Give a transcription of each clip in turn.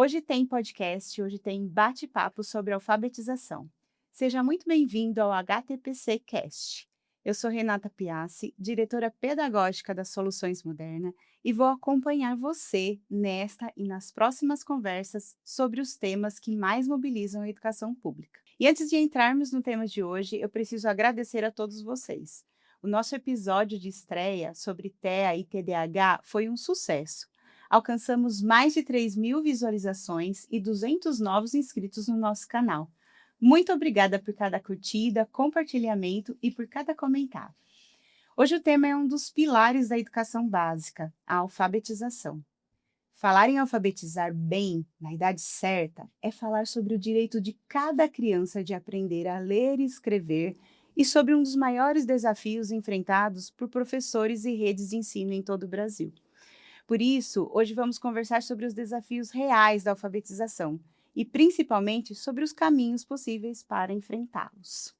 Hoje tem podcast, hoje tem bate-papo sobre alfabetização. Seja muito bem-vindo ao HTPC Cast. Eu sou Renata Piassi, diretora pedagógica das Soluções Moderna, e vou acompanhar você nesta e nas próximas conversas sobre os temas que mais mobilizam a educação pública. E antes de entrarmos no tema de hoje, eu preciso agradecer a todos vocês. O nosso episódio de estreia sobre TEA e TDAH foi um sucesso. Alcançamos mais de 3.000 visualizações e 200 novos inscritos no nosso canal. Muito obrigada por cada curtida, compartilhamento e por cada comentário. Hoje o tema é um dos pilares da educação básica, a alfabetização. Falar em alfabetizar bem, na idade certa, é falar sobre o direito de cada criança de aprender a ler e escrever e sobre um dos maiores desafios enfrentados por professores e redes de ensino em todo o Brasil. Por isso, hoje vamos conversar sobre os desafios reais da alfabetização e, principalmente, sobre os caminhos possíveis para enfrentá-los.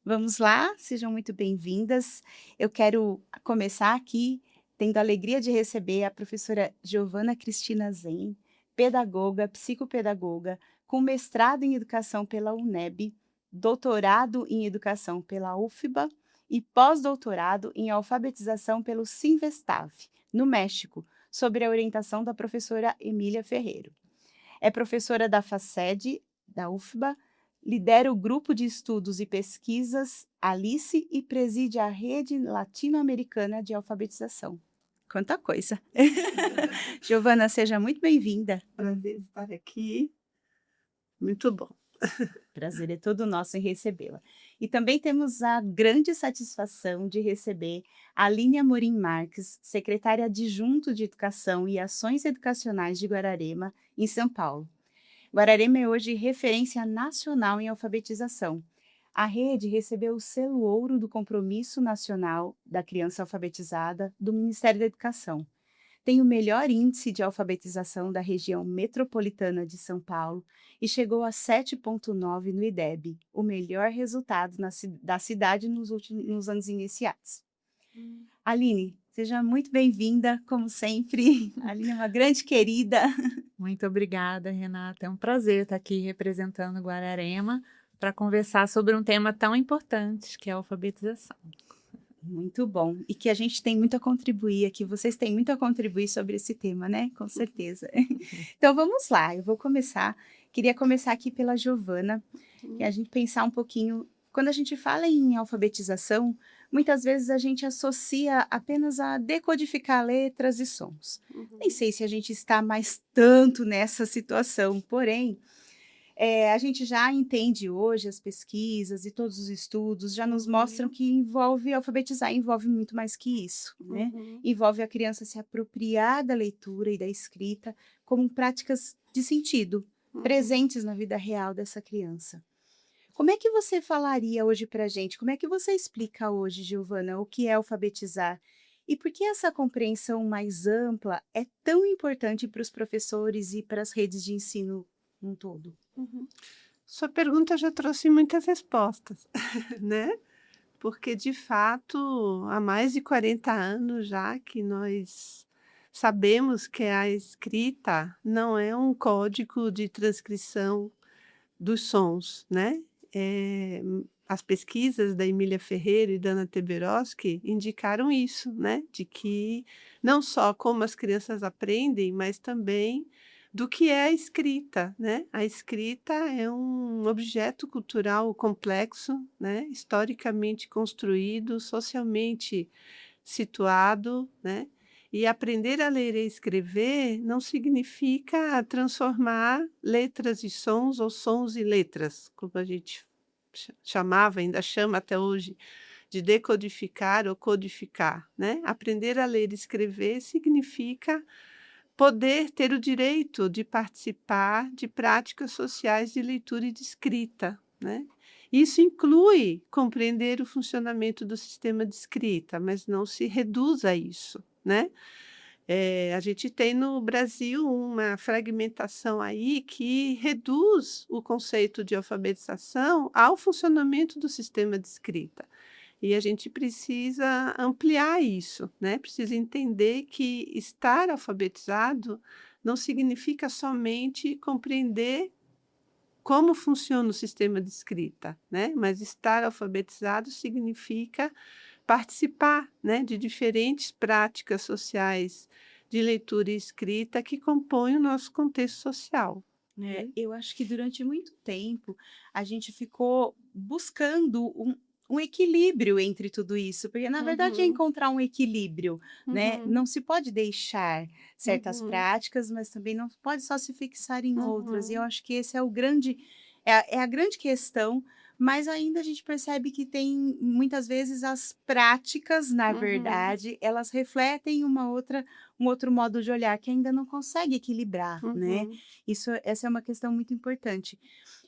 Vamos lá, sejam muito bem-vindas. Eu quero começar aqui tendo a alegria de receber a professora Giovana Cristina Zen, pedagoga, psicopedagoga, com mestrado em educação pela UNEB, doutorado em educação pela UFBA e pós-doutorado em alfabetização pelo Sinvestav, no México, sob a orientação da professora Emília Ferreiro. É professora da FACED, da UFBA, lidera o grupo de estudos e pesquisas Alice e preside a rede latino-americana de alfabetização. Quanta coisa! Giovana, seja muito bem-vinda. Prazer estar aqui. Muito bom. Prazer é todo nosso em recebê-la. E também temos a grande satisfação de receber a Aline Amorim Marques, secretária adjunto de Educação e Ações Educacionais de Guararema, em São Paulo. Guararema é hoje referência nacional em alfabetização. A rede recebeu o selo ouro do Compromisso Nacional da Criança Alfabetizada do Ministério da Educação. Tem o melhor índice de alfabetização da região metropolitana de São Paulo e chegou a 7,9 no IDEB, o melhor resultado da cidade nos anos iniciais. Aline, seja muito bem-vinda, como sempre. A Aline é uma grande querida. Muito obrigada, Renata. É um prazer estar aqui representando Guararema para conversar sobre um tema tão importante que é a alfabetização. Muito bom. E que a gente tem muito a contribuir aqui, vocês têm muito a contribuir sobre esse tema, né? Com certeza. Então vamos lá, eu vou começar. Queria começar aqui pela Giovana, e a gente pensar um pouquinho. Quando a gente fala em alfabetização, muitas vezes a gente associa apenas a decodificar letras e sons. Nem sei se a gente está mais tanto nessa situação, porém, a gente já entende hoje, as pesquisas e todos os estudos já nos mostram que alfabetizar envolve muito mais que isso, né? Envolve a criança se apropriar da leitura e da escrita como práticas de sentido, presentes na vida real dessa criança. Como é que você falaria hoje para a gente? Como é que você explica hoje, Giovana, o que é alfabetizar? E por que essa compreensão mais ampla é tão importante para os professores e para as redes de ensino um todo? Sua pergunta já trouxe muitas respostas, né? Porque, de fato, há mais de 40 anos já que nós sabemos que a escrita não é um código de transcrição dos sons, né? As pesquisas da Emília Ferreira e da Ana Teberoski indicaram isso, né? De que não só como as crianças aprendem, mas também do que é a escrita, né? A escrita é um objeto cultural complexo, né? Historicamente construído, socialmente situado, né? E aprender a ler e escrever não significa transformar letras e sons ou sons e letras, como a gente chamava, ainda chama até hoje, de decodificar ou codificar, né? Aprender a ler e escrever significa poder ter o direito de participar de práticas sociais de leitura e de escrita, né? Isso inclui compreender o funcionamento do sistema de escrita, mas não se reduz a isso, né? A gente tem no Brasil uma fragmentação aí que reduz o conceito de alfabetização ao funcionamento do sistema de escrita. E a gente precisa ampliar isso, né? Precisa entender que estar alfabetizado não significa somente compreender como funciona o sistema de escrita, né, mas estar alfabetizado significa participar, né, de diferentes práticas sociais de leitura e escrita que compõem o nosso contexto social, né. Eu acho que durante muito tempo a gente ficou buscando um equilíbrio entre tudo isso, porque na verdade é Uhum, encontrar um equilíbrio, né? uhum, Não se pode deixar certas uhum, práticas, mas também não pode só se fixar em outras. E eu uhum, acho que esse é é a grande questão, mas ainda a gente percebe que tem muitas vezes as práticas, na uhum, verdade, elas refletem um outro modo de olhar que ainda não consegue equilibrar, né? uhum, Essa é uma questão muito importante.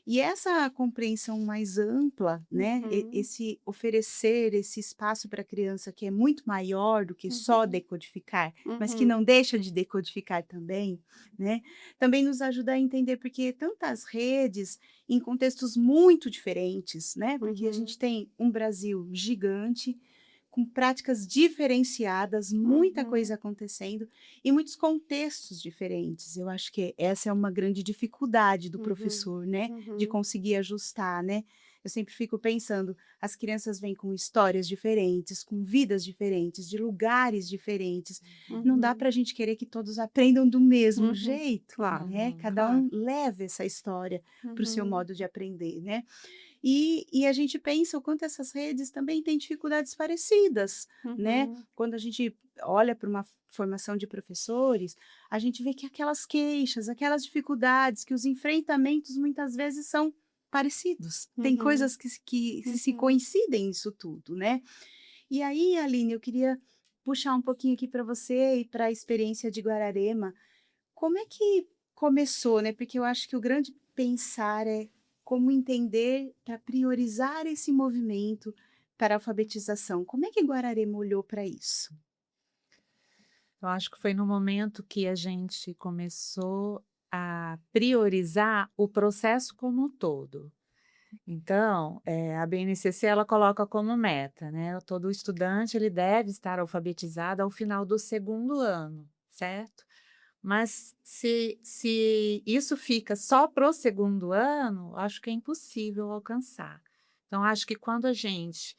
E essa compreensão mais ampla, né, uhum, esse oferecer esse espaço para a criança que é muito maior do que só uhum, decodificar, mas que não uhum, deixa de decodificar também, né, também nos ajuda a entender porque tantas redes em contextos muito diferentes, né, porque a gente uhum, tem um Brasil gigante, com práticas diferenciadas, muita uhum, coisa acontecendo e muitos contextos diferentes. Eu acho que essa é uma grande dificuldade do uhum, professor, né, de uhum, conseguir ajustar, né. Eu sempre fico pensando, as crianças vêm com histórias diferentes, com vidas diferentes, de lugares diferentes. Não dá uhum, para a gente querer que todos aprendam do mesmo uhum. jeito, Claro, né. Uhum. Cada claro. um leva essa história para o seu Uhum, modo de aprender, né. E a gente pensa o quanto essas redes também têm dificuldades parecidas, né. uhum, Quando a gente olha para uma formação de professores, a gente vê que aquelas queixas, aquelas dificuldades, que os enfrentamentos muitas vezes são parecidos. Tem uhum, coisas que se uhum. coincidem nisso tudo, né. E aí, Aline, eu queria puxar um pouquinho aqui para você e para a experiência de Guararema. Como é que começou, né, porque eu acho que o grande pensar é como entender para priorizar esse movimento para a alfabetização. Como é que Guararema olhou para isso? Eu acho que foi no momento que a gente começou a priorizar o processo como um todo. Então, a BNCC ela coloca como meta, né, todo estudante ele deve estar alfabetizado ao final do segundo ano, certo? Mas se isso fica só para o segundo ano, acho que é impossível alcançar. Então, acho que quando a gente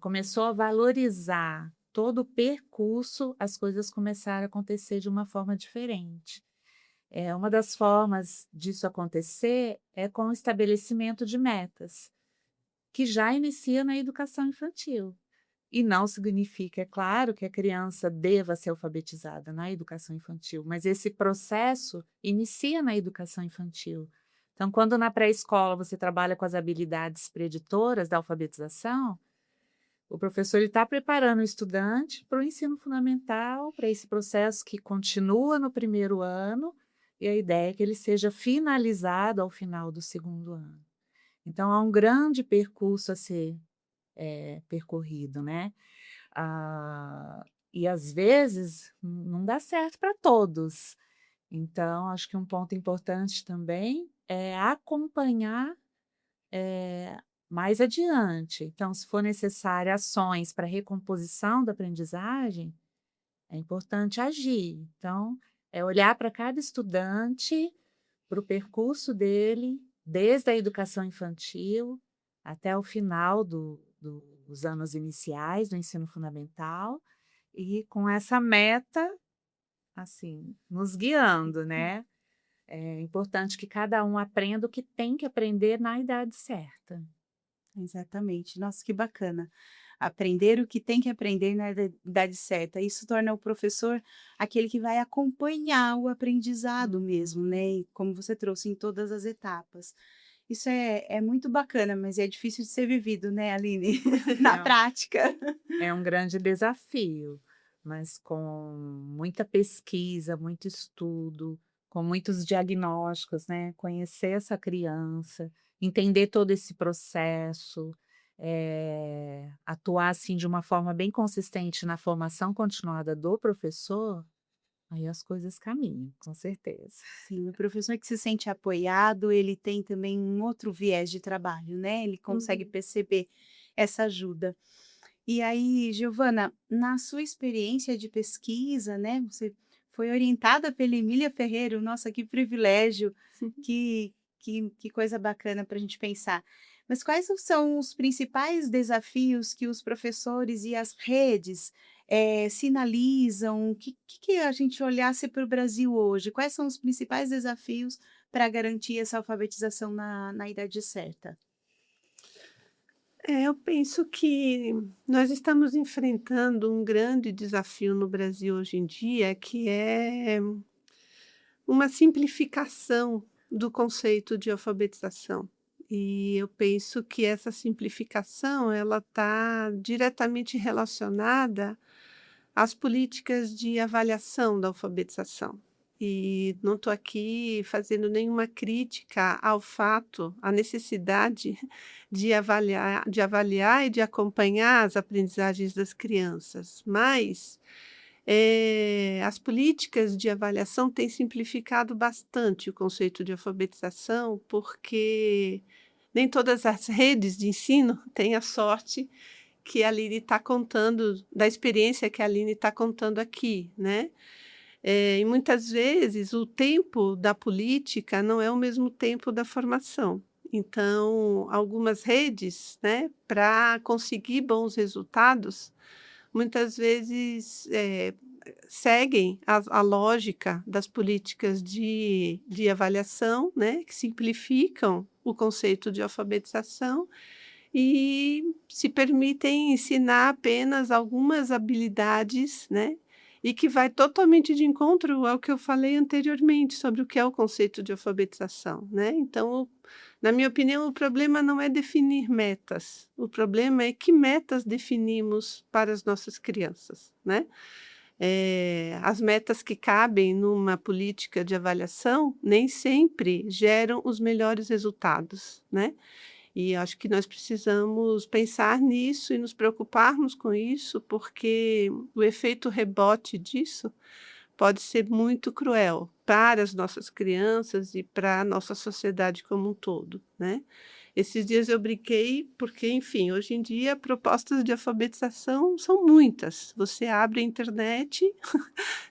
começou a valorizar todo o percurso, as coisas começaram a acontecer de uma forma diferente. Uma das formas disso acontecer é com o estabelecimento de metas, que já inicia na educação infantil. E não significa, é claro, que a criança deva ser alfabetizada na educação infantil, mas esse processo inicia na educação infantil. Então, quando na pré-escola você trabalha com as habilidades preditoras da alfabetização, o professor está preparando o estudante para o ensino fundamental, para esse processo que continua no primeiro ano, e a ideia é que ele seja finalizado ao final do segundo ano. Então, há um grande percurso a ser percorrido, né? E às vezes não dá certo para todos. Então, acho que um ponto importante também é acompanhar mais adiante. Então, se for necessário ações para recomposição da aprendizagem, é importante agir. Então, é olhar para cada estudante, para o percurso dele, desde a educação infantil até o final dos anos iniciais do ensino fundamental, e com essa meta, assim, nos guiando, né? É importante que cada um aprenda o que tem que aprender na idade certa. Exatamente. Nossa, que bacana. Aprender o que tem que aprender na idade certa. Isso torna o professor aquele que vai acompanhar o aprendizado mesmo, Uhum. né? E como você trouxe em todas as etapas. Isso é muito bacana, mas é difícil de ser vivido, né, Aline? Na É, prática. é um grande desafio, mas com muita pesquisa, muito estudo, com muitos diagnósticos, né? Conhecer essa criança, entender todo esse processo, atuar assim de uma forma bem consistente na formação continuada do professor, aí as coisas caminham, com certeza. Sim, o professor que se sente apoiado, ele tem também um outro viés de trabalho, né? Ele consegue uhum, perceber essa ajuda. E aí, Giovana, na sua experiência de pesquisa, né, você foi orientada pela Emília Ferreiro. Nossa, que privilégio, que coisa bacana para a gente pensar. Mas quais são os principais desafios que os professores e as redes sinalizam? Que a gente olhasse para o Brasil hoje? Quais são os principais desafios para garantir essa alfabetização na idade certa? Eu penso que nós estamos enfrentando um grande desafio no Brasil hoje em dia, que é uma simplificação do conceito de alfabetização. E eu penso que essa simplificação ela está diretamente relacionada às políticas de avaliação da alfabetização. E não estou aqui fazendo nenhuma crítica ao fato, à necessidade de avaliar e de acompanhar as aprendizagens das crianças, mas as políticas de avaliação têm simplificado bastante o conceito de alfabetização, porque nem todas as redes de ensino têm a sorte que a Aline está contando, da experiência que a Aline está contando aqui, né? E muitas vezes o tempo da política não é o mesmo tempo da formação. Então, algumas redes, né, para conseguir bons resultados, muitas vezes seguem a lógica das políticas de avaliação, né, que simplificam o conceito de alfabetização e se permitem ensinar apenas algumas habilidades, né, e que vai totalmente de encontro ao que eu falei anteriormente sobre o que é o conceito de alfabetização, né. Então, na minha opinião, o problema não é definir metas, o problema é que metas definimos para as nossas crianças, né. As metas que cabem numa política de avaliação nem sempre geram os melhores resultados, né. E acho que nós precisamos pensar nisso e nos preocuparmos com isso, porque o efeito rebote disso pode ser muito cruel para as nossas crianças e para a nossa sociedade como um todo, né. Esses dias eu brinquei, porque, enfim, hoje em dia propostas de alfabetização são muitas. Você abre a internet,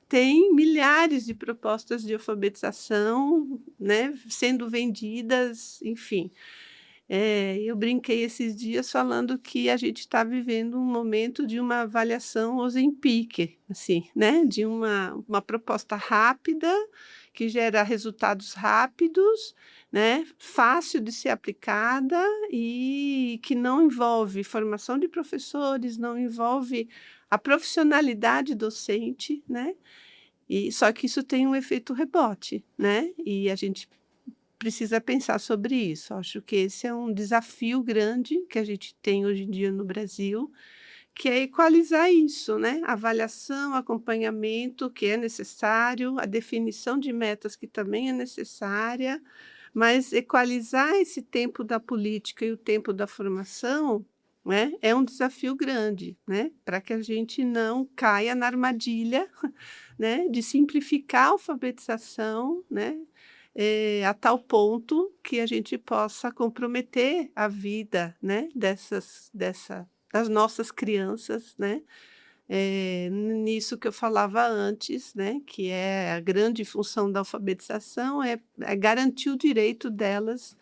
tem milhares de propostas de alfabetização, né, sendo vendidas, enfim. Eu brinquei esses dias falando que a gente está vivendo um momento de uma avaliação Ozempic, assim, né, de uma proposta rápida, que gera resultados rápidos, né, fácil de ser aplicada e que não envolve formação de professores, não envolve a profissionalidade docente, né, e só que isso tem um efeito rebote, né, e a gente precisa pensar sobre isso. Acho que esse é um desafio grande que a gente tem hoje em dia no Brasil, que é equalizar isso, né? Avaliação, acompanhamento, que é necessário, a definição de metas, que também é necessária, mas equalizar esse tempo da política e o tempo da formação, né, é um desafio grande, né? Para que a gente não caia na armadilha, né, de simplificar a alfabetização, né? A tal ponto que a gente possa comprometer a vida, né, das nossas crianças, né, nisso que eu falava antes, né, que é a grande função da alfabetização, é garantir o direito delas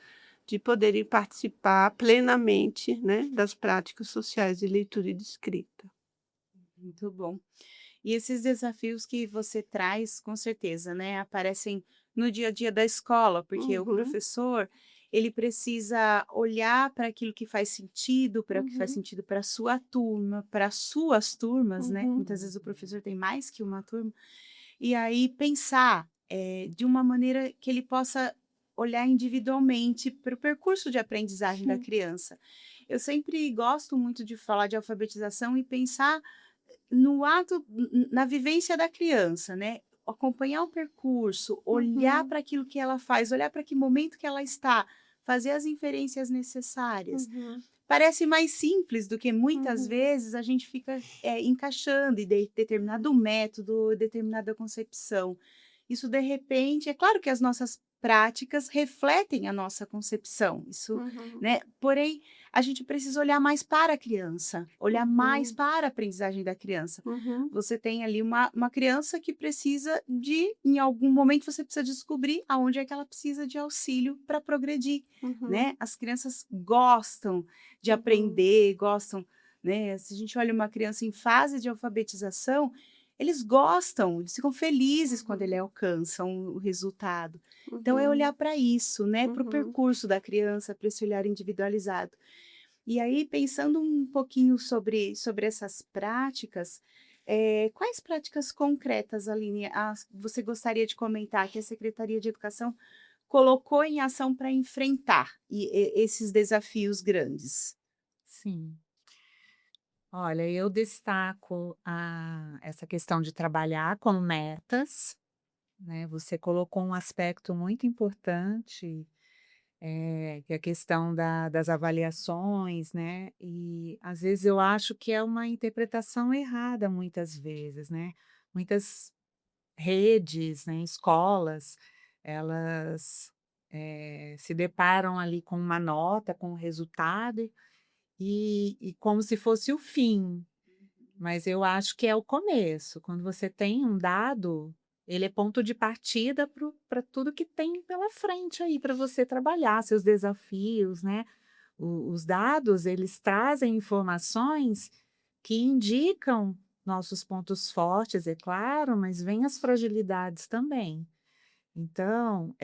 de poderem participar plenamente, né, das práticas sociais de leitura e de escrita. Muito bom. E esses desafios que você traz, com certeza, né, aparecem no dia a dia da escola, porque o Uhum, professor, ele precisa olhar para aquilo que faz sentido, para o que faz uhum, sentido para a sua turma, para as suas turmas, né? uhum, Muitas vezes o professor tem mais que uma turma, e aí pensar de uma maneira que ele possa olhar individualmente para o percurso de aprendizagem da sim, criança. Eu sempre gosto muito de falar de alfabetização e pensar no ato, na vivência da criança, né, acompanhar o percurso, olhar uhum, para aquilo que ela faz, olhar para que momento que ela está, fazer as inferências necessárias. uhum, Parece mais simples do que muitas uhum, vezes a gente fica, encaixando em determinado método, determinada concepção. Isso de repente é claro que as nossas práticas refletem a nossa concepção, isso, Uhum. né? Porém, a gente precisa olhar mais para a criança, olhar mais Uhum. para a aprendizagem da criança. Uhum. Você tem ali uma criança que precisa de, em algum momento, você precisa descobrir aonde é que ela precisa de auxílio para progredir, Uhum. né? As crianças gostam de Uhum. aprender, gostam, né? Se a gente olha uma criança em fase de alfabetização, eles gostam, eles ficam felizes quando eles Uhum. alcançam o resultado. Então, é Uhum. olhar para isso, né? Para o Uhum. percurso da criança, para esse olhar individualizado. E aí, pensando um pouquinho sobre essas práticas, quais práticas concretas, Aline, você gostaria de comentar que a Secretaria de Educação colocou em ação para enfrentar esses desafios grandes? Sim. Olha, eu destaco essa questão de trabalhar com metas, né? Você colocou um aspecto muito importante, que é a questão das avaliações, né? E às vezes eu acho que é uma interpretação errada, muitas vezes, né? Muitas redes, né, escolas, elas se deparam ali com uma nota, com um resultado, e como se fosse o fim. Mas eu acho que é o começo. Quando você tem um dado, ele é ponto de partida para tudo que tem pela frente aí para você trabalhar, seus desafios, né? Os dados, eles trazem informações que indicam nossos pontos fortes, é claro, mas vem as fragilidades também. Então,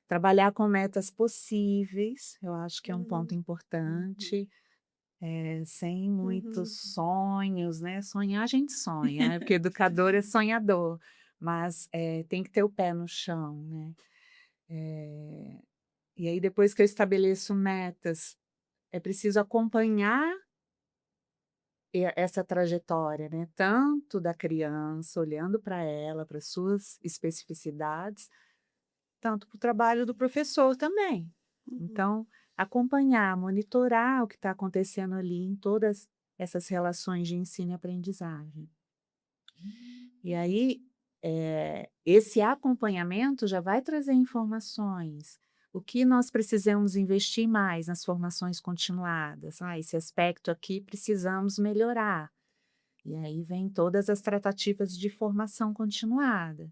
trabalhar com metas possíveis, eu acho que é um ponto Uhum. importante. Sem muitos Uhum. sonhos, né, sonhar a gente sonha, né, porque educador é sonhador, mas, tem que ter o pé no chão, né. Eh, e aí depois que eu estabeleço metas, é preciso acompanhar essa trajetória, né, tanto da criança, olhando para ela, para suas especificidades, tanto para o trabalho do professor também. Uhum. Então, acompanhar, monitorar o que está acontecendo ali em todas essas relações de ensino e aprendizagem. E aí, esse acompanhamento já vai trazer informações. O que nós precisamos investir mais nas formações continuadas? Ah, esse aspecto aqui precisamos melhorar. E aí vem todas as tratativas de formação continuada.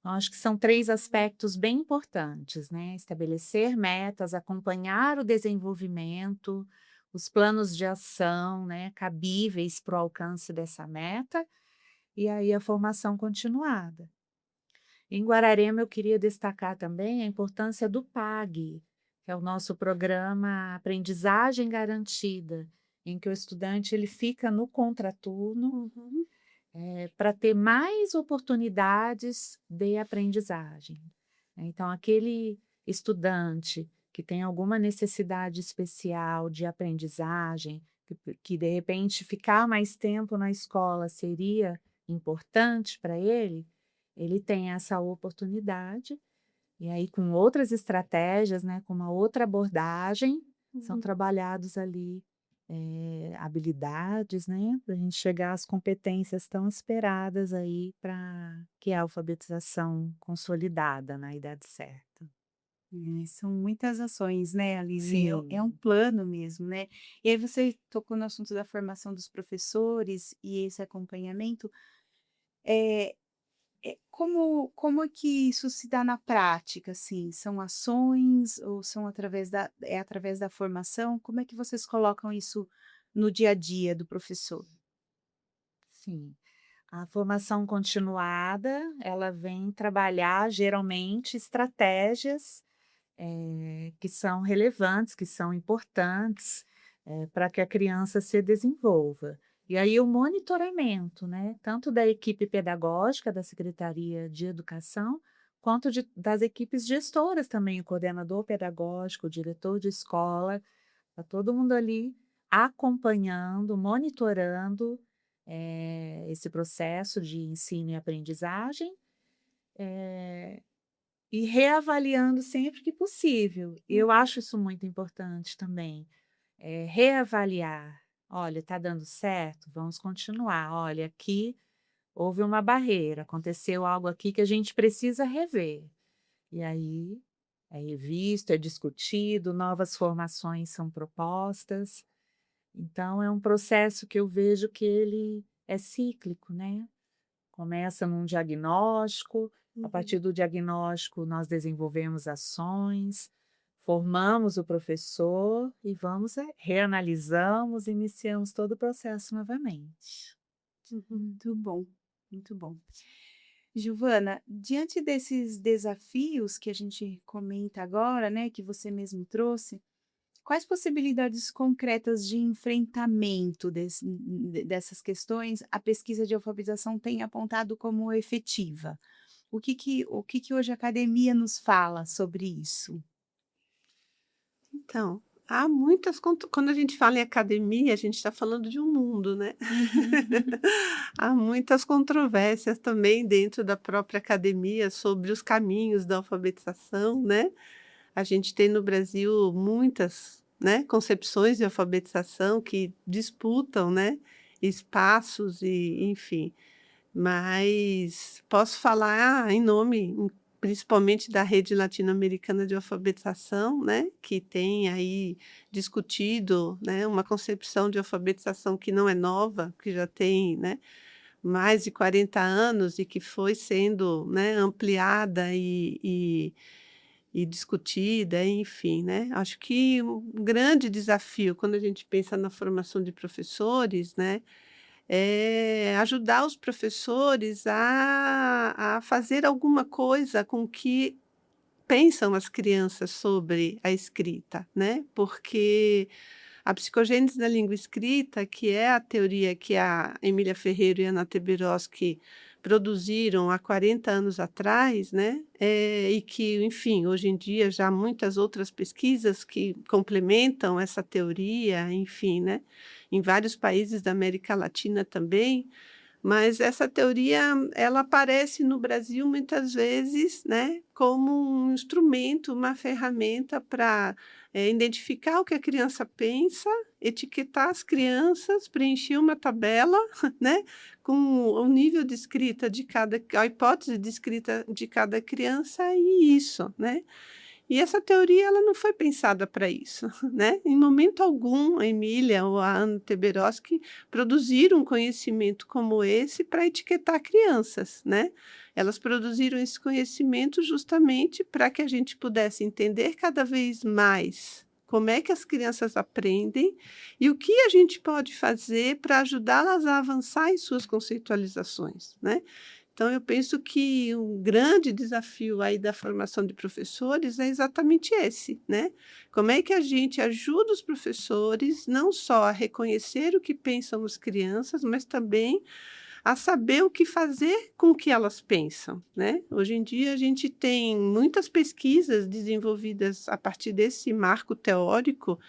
Eu acho que são 3 aspectos bem importantes, né, estabelecer metas, acompanhar o desenvolvimento, os planos de ação, né, cabíveis para o alcance dessa meta, e aí a formação continuada. Em Guararema eu queria destacar também a importância do PAG, que é o nosso programa Aprendizagem Garantida, em que o estudante ele fica no contraturno Uhum. para ter mais oportunidades de aprendizagem. Então, aquele estudante que tem alguma necessidade especial de aprendizagem, que de repente ficar mais tempo na escola seria importante para ele, ele tem essa oportunidade, e aí com outras estratégias, né, com uma outra abordagem, são Uhum. trabalhados ali habilidades, né, para a gente chegar às competências tão esperadas aí para que é a alfabetização consolidada na idade certa. São muitas ações, né, Aline? É um Sim, plano mesmo, né? E aí você tocou no assunto da formação dos professores e esse acompanhamento. É, como é que isso se dá na prática, assim? São ações ou são através da formação? Como é que vocês colocam isso no dia a dia do professor? sim. A formação continuada, ela vem trabalhar geralmente estratégias que são relevantes, que são importantes, para que a criança se desenvolva. E aí o monitoramento, né, tanto da equipe pedagógica da Secretaria de Educação, quanto das equipes gestoras também, o coordenador pedagógico, o diretor de escola, está todo mundo ali acompanhando, monitorando esse processo de ensino e aprendizagem, e reavaliando sempre que possível. E eu Uhum. acho isso muito importante também, reavaliar. Olha, está dando certo? Vamos continuar. Olha, aqui houve uma barreira, aconteceu algo aqui que a gente precisa rever. E aí é revisto, é discutido, novas formações são propostas. Então é um processo que eu vejo que ele é cíclico, né. Começa num diagnóstico, a Uhum. partir do diagnóstico nós desenvolvemos ações, formamos o professor e vamos reanalisamos, iniciamos todo o processo novamente. Muito bom, muito bom. Giovana, diante desses desafios que a gente comenta agora, né, que você mesmo trouxe, quais possibilidades concretas de enfrentamento dessas questões a pesquisa de alfabetização tem apontado como efetiva? O que que hoje a academia nos fala sobre isso? Então, há muitas quando a gente fala em academia, a gente está falando de um mundo, né. Uhum, Há muitas controvérsias também dentro da própria academia sobre os caminhos da alfabetização, né. A gente tem no Brasil muitas, né, concepções de alfabetização que disputam, né, espaços e enfim. Mas posso falar em nome, principalmente da Rede Latino-Americana de Alfabetização, né, que tem aí discutido, né, uma concepção de alfabetização que não é nova, que já tem, né, mais de 40 anos e que foi sendo, né, ampliada e discutida, enfim, né. Acho que um grande desafio quando a gente pensa na formação de professores, né, ajudar os professores a fazer alguma coisa com o que pensam as crianças sobre a escrita, né, porque a psicogênese da língua escrita, que é a teoria que a Emília Ferreiro e a Ana Teberoski produziram há 40 anos atrás, né, e que, enfim, hoje em dia já há muitas outras pesquisas que complementam essa teoria, enfim, né, em vários países da América Latina também, mas essa teoria, ela aparece no Brasil muitas vezes, né, como um instrumento, uma ferramenta para, identificar o que a criança pensa, etiquetar as crianças, preencher uma tabela, né, com o nível de escrita de cada a hipótese de escrita de cada criança e isso, né. E essa teoria ela não foi pensada para isso, né. Em momento algum a Emília ou a Ana Teberoski produziram um conhecimento como esse para etiquetar crianças, né. Elas produziram esse conhecimento justamente para que a gente pudesse entender cada vez mais como é que as crianças aprendem e o que a gente pode fazer para ajudá-las a avançar em suas conceitualizações, né. Então eu penso que um grande desafio aí da formação de professores é exatamente esse, né. Como é que a gente ajuda os professores não só a reconhecer o que pensam as crianças, mas também a saber o que fazer com o que elas pensam, né. Hoje em dia a gente tem muitas pesquisas desenvolvidas a partir desse marco teórico,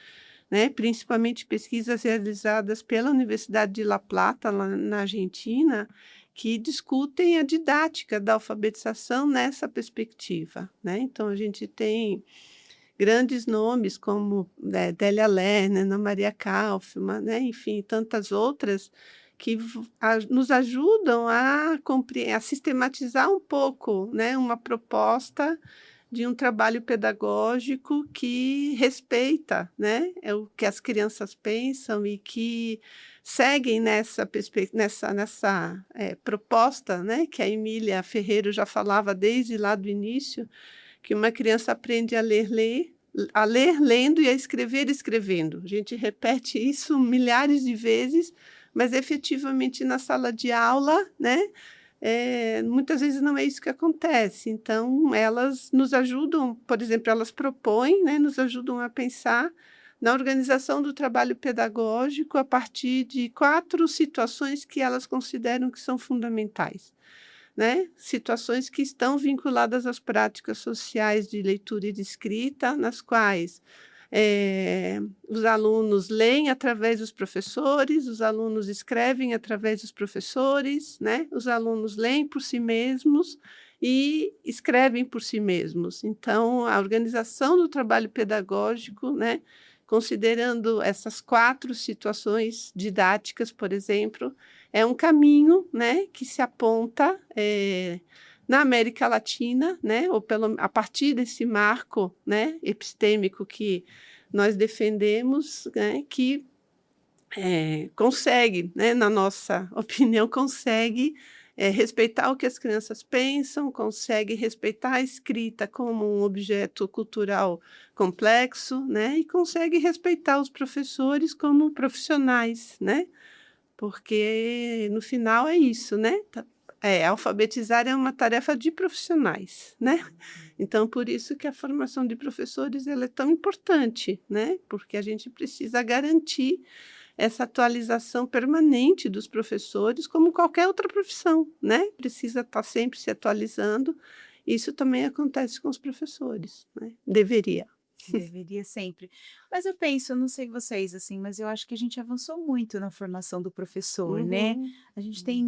né, principalmente pesquisas realizadas pela Universidade de La Plata, lá na Argentina, que discutem a didática da alfabetização nessa perspectiva, né. Então a gente tem grandes nomes como, Délia Lerner, Ana Maria Kaufmann, né, enfim, tantas outras que nos ajudam a sistematizar um pouco, né, uma proposta de um trabalho pedagógico que respeita, né, é o que as crianças pensam e que seguem nessa proposta, né, que a Emília Ferreiro já falava desde lá do início, que uma criança aprende a ler lendo e a escrever escrevendo. A gente repete isso milhares de vezes, mas efetivamente na sala de aula, né, muitas vezes não é isso que acontece. Então elas nos ajudam, por exemplo, elas propõem, né, nos ajudam a pensar na organização do trabalho pedagógico a partir de 4 situações que elas consideram que são fundamentais, né, situações que estão vinculadas às práticas sociais de leitura e de escrita, nas quais, os alunos leem através dos professores, os alunos escrevem através dos professores, né, os alunos leem por si mesmos e escrevem por si mesmos. Então, a organização do trabalho pedagógico, né, considerando essas 4 situações didáticas, por exemplo, é um caminho, né, que se aponta, na América Latina, né, ou a partir desse marco, né, epistêmico que nós defendemos, né, que consegue, né, na nossa opinião, consegue respeitar o que as crianças pensam, consegue respeitar a escrita como um objeto cultural complexo, né, e consegue respeitar os professores como profissionais, né, porque no final é isso, né, alfabetizar é uma tarefa de profissionais, né, então por isso que a formação de professores ela é tão importante, né, porque a gente precisa garantir essa atualização permanente dos professores, como qualquer outra profissão, né, precisa estar sempre se atualizando. Isso também acontece com os professores, né, deveria. Deveria sempre. Mas eu penso, eu não sei vocês, assim, mas eu acho que a gente avançou muito na formação do professor, né? Uhum, A gente tem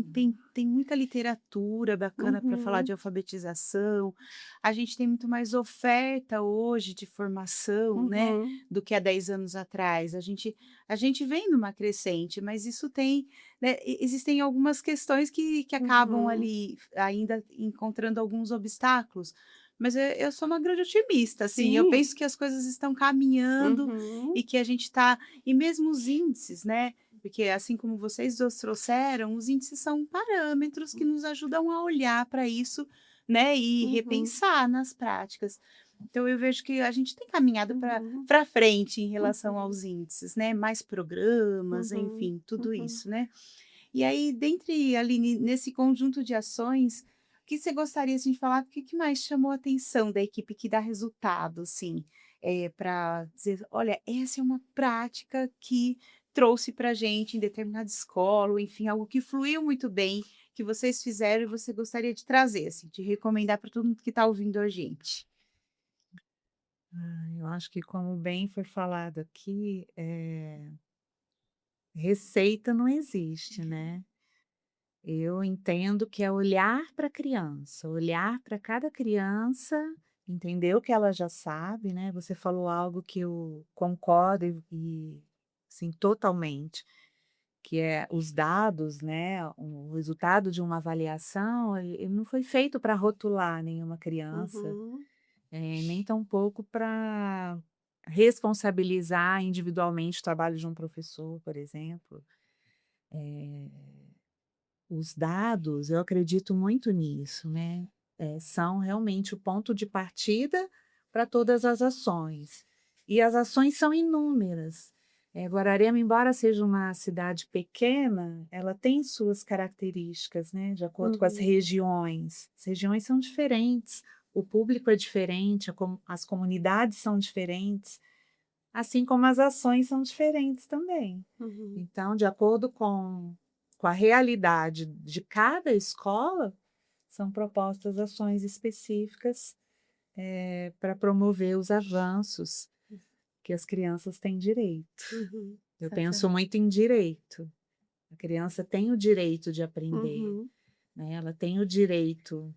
muita literatura bacana para falar de uhum, alfabetização, a gente tem muito mais oferta hoje de formação, né, uhum, do que há 10 anos atrás. A gente vem numa crescente, mas isso tem, né, existem algumas questões que acabam uhum, ali ainda encontrando alguns obstáculos. Mas eu sou uma grande otimista, assim, eu sim, penso que as coisas estão caminhando uhum, e que a gente está e mesmo os índices, né, porque assim como vocês 2 trouxeram, os índices são parâmetros que nos ajudam a olhar para isso, né, e uhum, repensar nas práticas. Então eu vejo que a gente tem caminhado para uhum, frente em relação uhum, aos índices, né, mais programas, uhum, enfim, tudo uhum. isso, né. E aí, dentre ali nesse conjunto de ações, o que você gostaria, assim, de falar, o que mais chamou a atenção da equipe que dá resultado, assim, pra dizer: "Olha, essa é uma prática que trouxe pra gente em determinada escola", ou enfim, algo que fluiu muito bem, que vocês fizeram e você gostaria de trazer, assim, de recomendar para todo mundo que está ouvindo a gente? Eu acho que como bem foi falado aqui, receita não existe, né. Eu entendo que é olhar para a criança, olhar para cada criança, entender o que ela já sabe, né. Você falou algo que eu concordo assim, totalmente, que é os dados, né, o resultado de uma avaliação, ele não foi feito para rotular nenhuma criança, Uhum, nem tampouco para responsabilizar individualmente o trabalho de um professor, por exemplo. Eh Os dados, eu acredito muito nisso, né, são realmente o ponto de partida para todas as ações. E as ações são inúmeras. Guararema, embora seja uma cidade pequena, ela tem suas características, né, de acordo com as uhum, regiões. As regiões são diferentes, o público é diferente, as comunidades são diferentes, assim como as ações são diferentes também. uhum, Então, de acordo com a realidade de cada escola, são propostas ações específicas, para promover os avanços que as crianças têm direito. uhum, Eu penso Exatamente. muito em direito. A criança tem o direito de aprender, uhum, né, ela tem o direito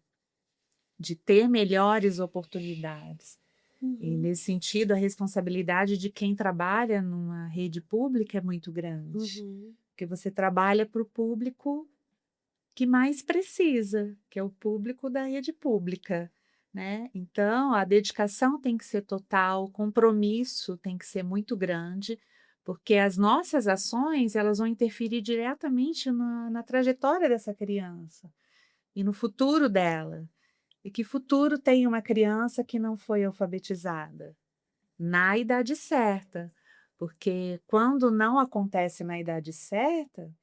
de ter melhores oportunidades. E, uhum, nesse sentido, a responsabilidade de quem trabalha numa rede pública é muito grande, uhum, porque você trabalha para o público que mais precisa, que é o público da rede pública, né. Então, a dedicação tem que ser total, o compromisso tem que ser muito grande, porque as nossas ações, elas vão interferir diretamente na trajetória dessa criança e no futuro dela. E que futuro tem uma criança que não foi alfabetizada? Na idade certa, porque quando não acontece na idade certa,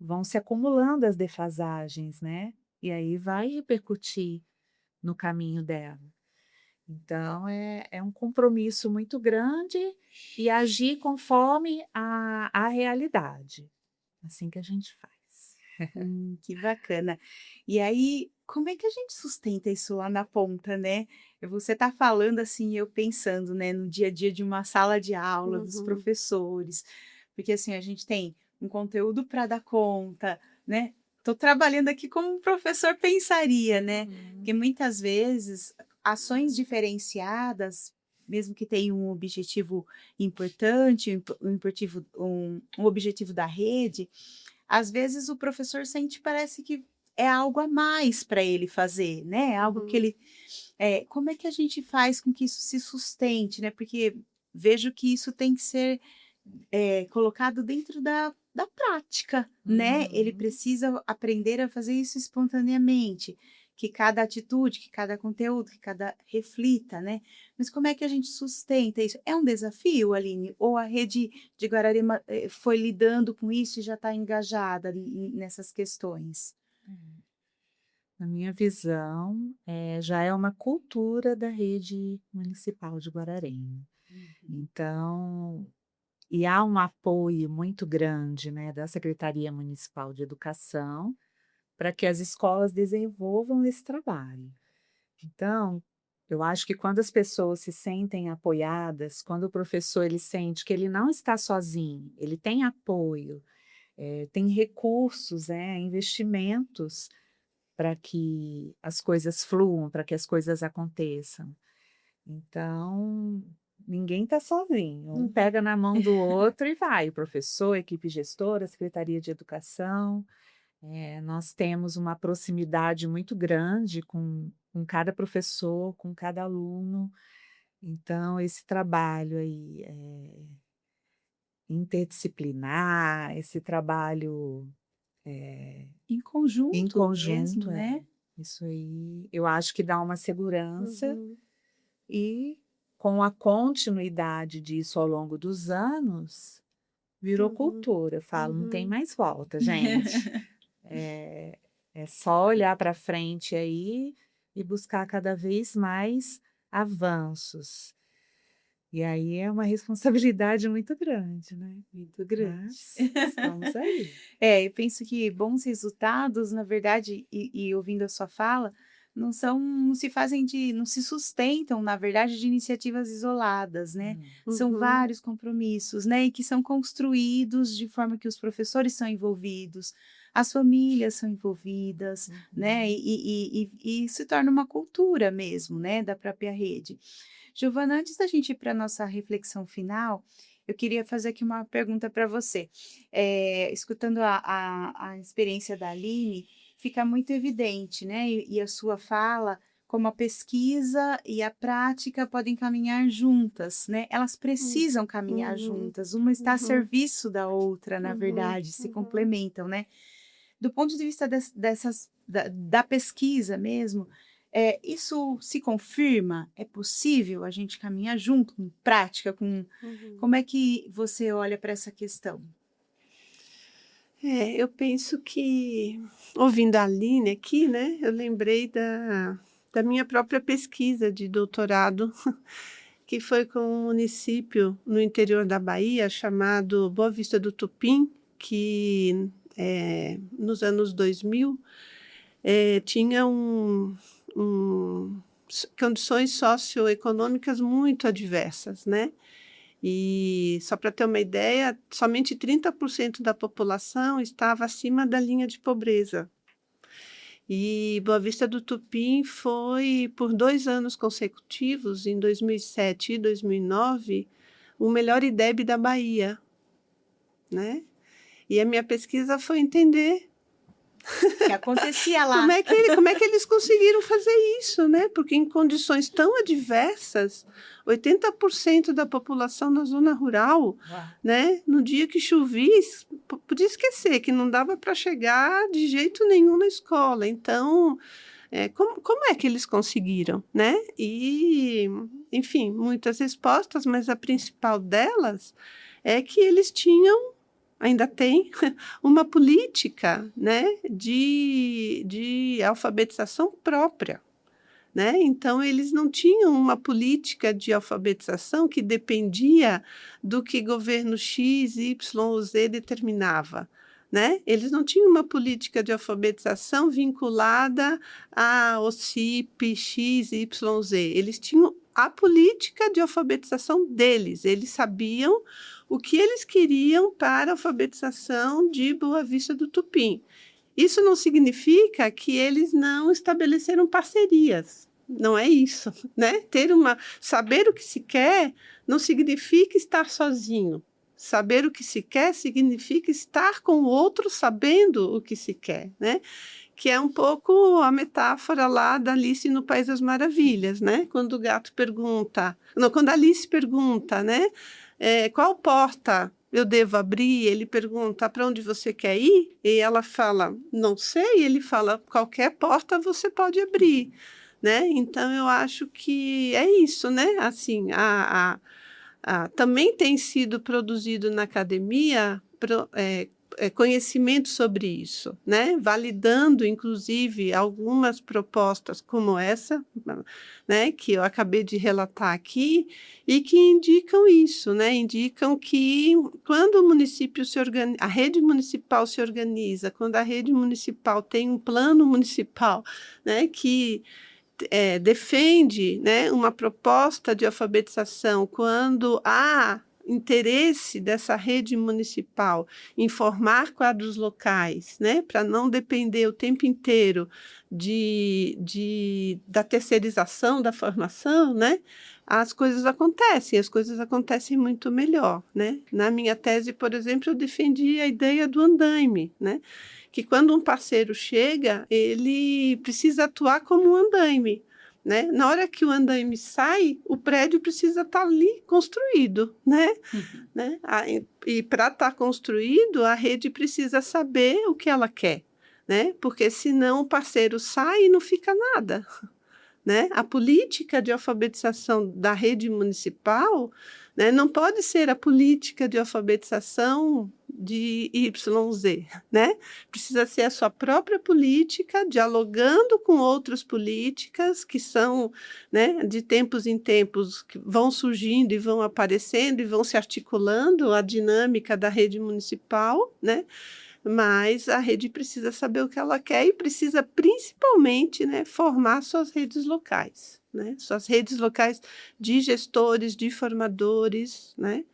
vão se acumulando as defasagens, né, e aí vai repercutir no caminho dela. Então é um compromisso muito grande e agir conforme a realidade, assim que a gente faz. Que bacana. E aí, como é que a gente sustenta isso lá na ponta, né? Você está falando assim, eu pensando, né, no dia a dia de uma sala de aula, dos uhum, professores, porque assim, a gente tem um conteúdo para dar conta, né? Estou trabalhando aqui como um professor pensaria, né? Porque Uhum. muitas vezes ações diferenciadas, mesmo que tenham um objetivo importante, um objetivo da rede, às vezes o professor sente, parece que é algo a mais para ele fazer, né? É algo que Uhum. ele. Como é que a gente faz com que isso se sustente, né? Porque vejo que isso tem que ser colocado dentro da prática, né? Ele Uhum. precisa aprender a fazer isso espontaneamente, que cada atitude, que cada conteúdo, que cada reflita, né? Mas como é que a gente sustenta isso? É um desafio, Aline? Ou a rede de Guararema foi lidando com isso e já está engajada nessas questões? Na minha visão, já é uma cultura da rede municipal de Guararema. Uhum. Então, e há um apoio muito grande, né, da Secretaria Municipal de Educação para que as escolas desenvolvam esse trabalho. Então, eu acho que quando as pessoas se sentem apoiadas, quando o professor ele sente que ele não está sozinho, ele tem apoio, tem recursos, investimentos para que as coisas fluam, para que as coisas aconteçam. Então, ninguém está sozinho, um Uhum. pega na mão do outro e vai, o professor, a equipe gestora, a Secretaria de Educação. Nós temos uma proximidade muito grande com cada professor, com cada aluno. Então, esse trabalho aí, interdisciplinar, esse trabalho Em em conjunto mesmo, conjunto, né? isso aí eu acho que dá uma segurança Uhum. e com a continuidade disso ao longo dos anos, virou Uhum. cultura. Eu falo, não tem Uhum. mais volta, gente. É só olhar para frente aí e buscar cada vez mais avanços. E aí é uma responsabilidade muito grande, né? Muito grande. Mas estamos aí. Eu penso que bons resultados, na verdade, e ouvindo a sua fala, não se sustentam, na verdade, de iniciativas isoladas, né? Hum. São Uhum. vários compromissos, né? E que são construídos de forma que os professores são envolvidos, as famílias são envolvidas, né? Uhum. E se torna uma cultura mesmo, né? Da própria rede. Giovana, antes da gente ir para a nossa reflexão final, eu queria fazer aqui uma pergunta para você. Escutando a experiência da Aline, fica muito evidente, né? E a sua fala, como a pesquisa e a prática podem caminhar juntas, né? Elas Hum. precisam caminhar Uhum. juntas, uma está a Uhum. serviço da outra, na Uhum. verdade, se Uhum. complementam, né? Do ponto de vista da pesquisa mesmo, isso se confirma? É possível a gente caminhar junto, com prática, Uhum. como é que você olha para essa questão? Eu penso que, ouvindo a Aline aqui, né, eu lembrei da minha própria pesquisa de doutorado, que foi com um município no interior da Bahia chamado Boa Vista do Tupim, que nos anos 2000 tinha condições socioeconômicas muito adversas, né? E só para ter uma ideia, somente 30% da população estava acima da linha de pobreza. E Boa Vista do Tupim foi, por 2 anos consecutivos, em 2007 e 2009, o melhor IDEB da Bahia, né. E a minha pesquisa foi entender Que acontecia lá. como é que eles conseguiram fazer isso, né, porque em condições tão adversas, 80% da população na zona rural, Uau. né, no dia que chovia, podia esquecer que não dava para chegar de jeito nenhum na escola. Então, como é que eles conseguiram, né? E, enfim, muitas respostas, mas a principal delas é que eles tinham, ainda têm, uma política, né, de alfabetização própria, né? Então, eles não tinham uma política de alfabetização que dependia do que governo X, Y ou Z determinava, né? Eles não tinham uma política de alfabetização vinculada à OCIP X, Y, Z. Eles tinham a política de alfabetização deles. Eles sabiam o que eles queriam para a alfabetização de Boa Vista do Tupim. Isso não significa que eles não estabeleceram parcerias. Não é isso, né? Saber o que se quer não significa estar sozinho. Saber o que se quer significa estar com o outro sabendo o que se quer, né? Que é um pouco a metáfora lá da Alice no País das Maravilhas, né? Quando o gato pergunta, não, quando a Alice pergunta, né? Qual porta eu devo abrir? Ele pergunta, para onde você quer ir? E ela fala, não sei. E ele fala, qualquer porta você pode abrir, né? Então eu acho que é isso, né? Assim, também tem sido produzido na academia conhecimento sobre isso, né? Validando, inclusive, algumas propostas como essa, né? Que eu acabei de relatar aqui, e que indicam isso, né? Indicam que quando o município a rede municipal se organiza, quando a rede municipal tem um plano municipal, né? Que defende, né, uma proposta de alfabetização, quando há interesse dessa rede municipal em formar quadros locais, né, para não depender o tempo inteiro da terceirização da formação, né, as coisas acontecem muito melhor, né? Na minha tese, por exemplo, eu defendi a ideia do andaime, né? Que quando um parceiro chega, ele precisa atuar como um andaime, né? Na hora que o andaime sai, o prédio precisa estar ali construído, né? Né? E para estar construído, a rede precisa saber o que ela quer, né? Porque senão o parceiro sai e não fica nada, né? A política de alfabetização da rede municipal, né, não pode ser a política de alfabetização de YZ, né? Precisa ser a sua própria política, dialogando com outras políticas que são, né, de tempos em tempos, que vão surgindo e vão aparecendo e vão se articulando a dinâmica da rede municipal, né? Mas a rede precisa saber o que ela quer e precisa principalmente, né, formar suas redes locais, né? Suas redes locais de gestores, de formadores, né?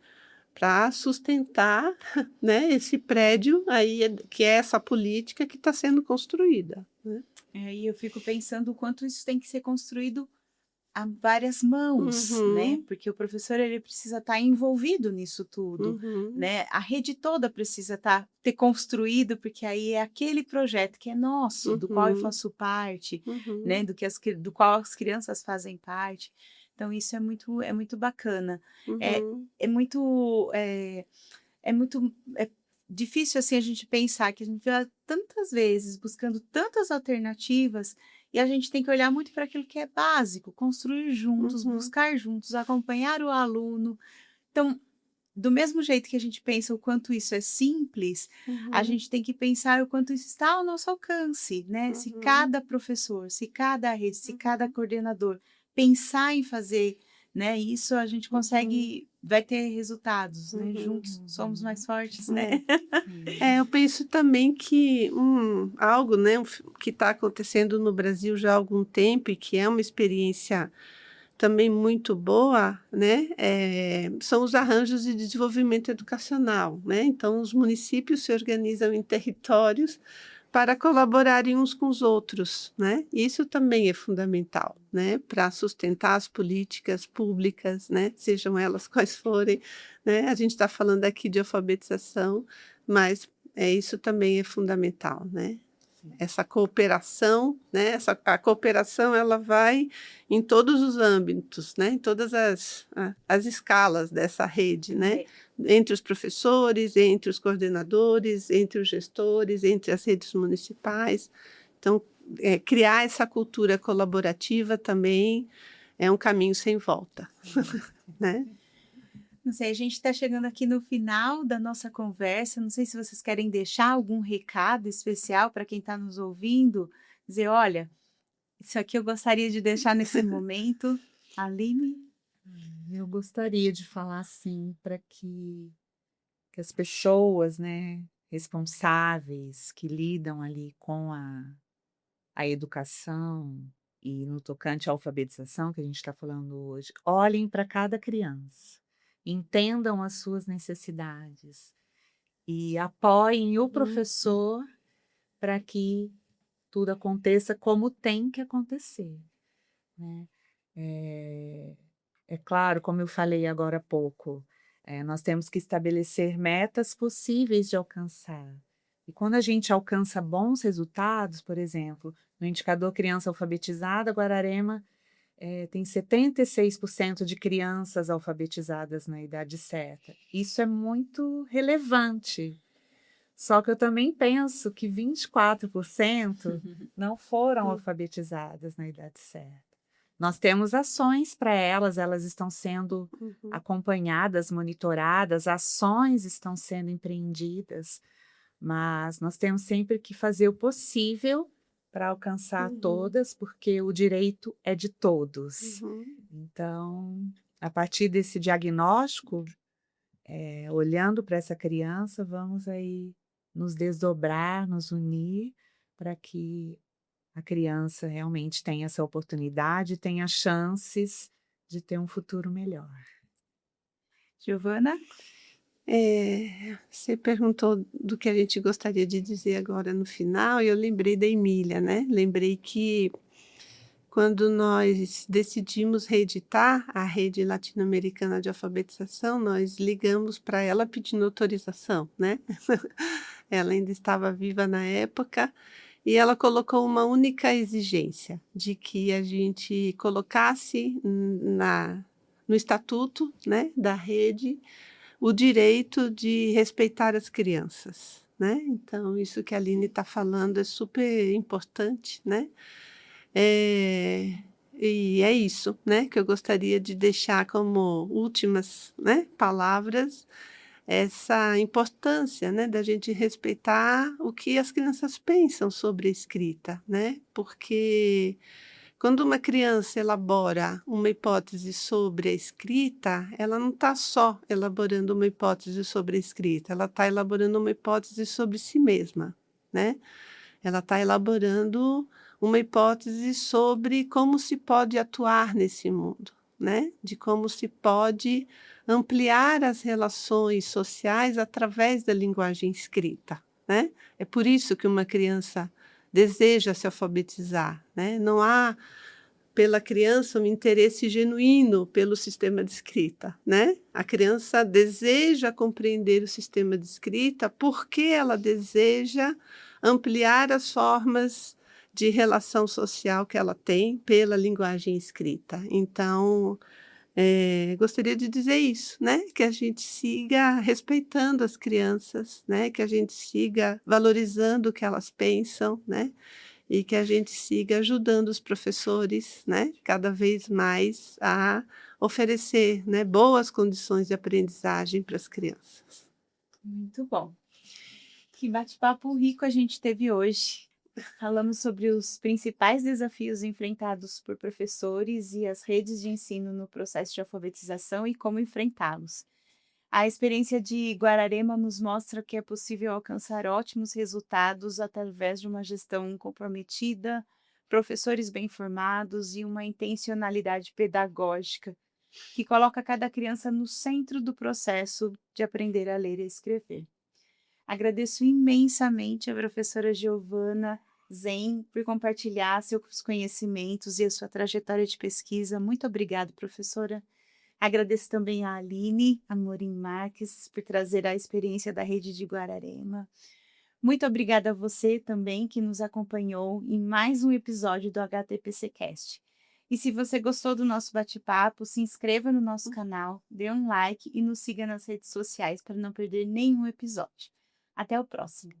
Para sustentar, né, esse prédio aí, que é essa política que está sendo construída, né? E eu fico pensando o quanto isso tem que ser construído a várias mãos, né? Porque o professor ele precisa estar envolvido nisso tudo, né? A rede toda precisa ter construído, porque aí é aquele projeto que é nosso, do qual eu faço parte, né? Do qual as crianças fazem parte. Então isso é muito bacana. É muito difícil assim a gente pensar que a gente vai tantas vezes buscando tantas alternativas e a gente tem que olhar muito para aquilo que é básico, construir juntos, buscar juntos, acompanhar o aluno. Então, do mesmo jeito que a gente pensa o quanto isso é simples, a gente tem que pensar o quanto isso está ao nosso alcance, né? Se cada professor, se cada rede, se cada coordenador pensar em fazer, né? Isso a gente consegue, vai ter resultados, né? Juntos somos mais fortes, né? Eu penso também que algo, né, que está acontecendo no Brasil já há algum tempo e que é uma experiência também muito boa, né, são os arranjos de desenvolvimento educacional, né? Então, os municípios se organizam em territórios para colaborarem uns com os outros, né? Isso também é fundamental, né, para sustentar as políticas públicas, né, sejam elas quais forem, né? A gente está falando aqui de alfabetização, mas isso também é fundamental, né? Essa cooperação, né? A cooperação ela vai em todos os âmbitos, né? Em todas as escalas dessa rede, né? Entre os professores, entre os coordenadores, entre os gestores, entre as redes municipais. Então, criar essa cultura colaborativa também é um caminho sem volta, né? Não sei, a gente está chegando aqui no final da nossa conversa. Não sei se vocês querem deixar algum recado especial para quem está nos ouvindo. Dizer, olha, isso aqui eu gostaria de deixar nesse momento. Aline? Eu gostaria de falar assim para que as pessoas, né, responsáveis que lidam ali com a educação e no tocante à alfabetização que a gente está falando hoje, olhem para cada criança, entendam as suas necessidades e apoiem o professor para que tudo aconteça como tem que acontecer, né? É claro, como eu falei agora há pouco, nós temos que estabelecer metas possíveis de alcançar, E quando a gente alcança bons resultados, por exemplo, no indicador criança alfabetizada, Guararema tem 76% de crianças alfabetizadas na idade certa. Isso é muito relevante. Só que eu também penso que 24% não foram alfabetizadas na idade certa. Nós temos ações para elas, elas estão sendo acompanhadas, monitoradas, ações estão sendo empreendidas, mas nós temos sempre que fazer o possível para alcançar todas, porque o direito é de todos. Então, a partir desse diagnóstico, olhando para essa criança, vamos aí nos desdobrar, nos unir para que a criança realmente tenha essa oportunidade, tenha chances de ter um futuro melhor. Giovana? Você perguntou do que a gente gostaria de dizer agora no final, e eu lembrei da Emília, né? Lembrei que quando nós decidimos reeditar a Rede Latino-Americana de Alfabetização, nós ligamos para ela pedindo autorização, né? Ela ainda estava viva na época e ela colocou uma única exigência, de que a gente colocasse no estatuto, né, da rede o direito de respeitar as crianças, né? Então, isso que a Aline está falando é super importante, né? E é isso, né, que eu gostaria de deixar como últimas, né, palavras, essa importância, né, da gente respeitar o que as crianças pensam sobre a escrita, né? Porque quando uma criança elabora uma hipótese sobre a escrita, ela não está só elaborando uma hipótese sobre a escrita, ela está elaborando uma hipótese sobre si mesma, né? Ela está elaborando uma hipótese sobre como se pode atuar nesse mundo, né? De como se pode ampliar as relações sociais através da linguagem escrita, né? É por isso que uma criança deseja se alfabetizar, né? Não há pela criança um interesse genuíno pelo sistema de escrita, né? A criança deseja compreender o sistema de escrita porque ela deseja ampliar as formas de relação social que ela tem pela linguagem escrita. Então, gostaria de dizer isso, né? Que a gente siga respeitando as crianças, né? Que a gente siga valorizando o que elas pensam, né? E que a gente siga ajudando os professores, né, cada vez mais a oferecer, né, boas condições de aprendizagem para as crianças. Muito bom. Que bate-papo rico a gente teve hoje. Falamos sobre os principais desafios enfrentados por professores e as redes de ensino no processo de alfabetização e como enfrentá-los. A experiência de Guararema nos mostra que é possível alcançar ótimos resultados através de uma gestão comprometida, professores bem formados e uma intencionalidade pedagógica que coloca cada criança no centro do processo de aprender a ler e escrever. Agradeço imensamente a professora Giovana Zen por compartilhar seus conhecimentos e a sua trajetória de pesquisa. Muito obrigada, professora. Agradeço também a Aline Amorim Marques por trazer a experiência da Rede de Guararema. Muito obrigada a você também que nos acompanhou em mais um episódio do HTPC Cast. E se você gostou do nosso bate-papo, se inscreva no nosso canal, dê um like e nos siga nas redes sociais para não perder nenhum episódio. Até o próximo!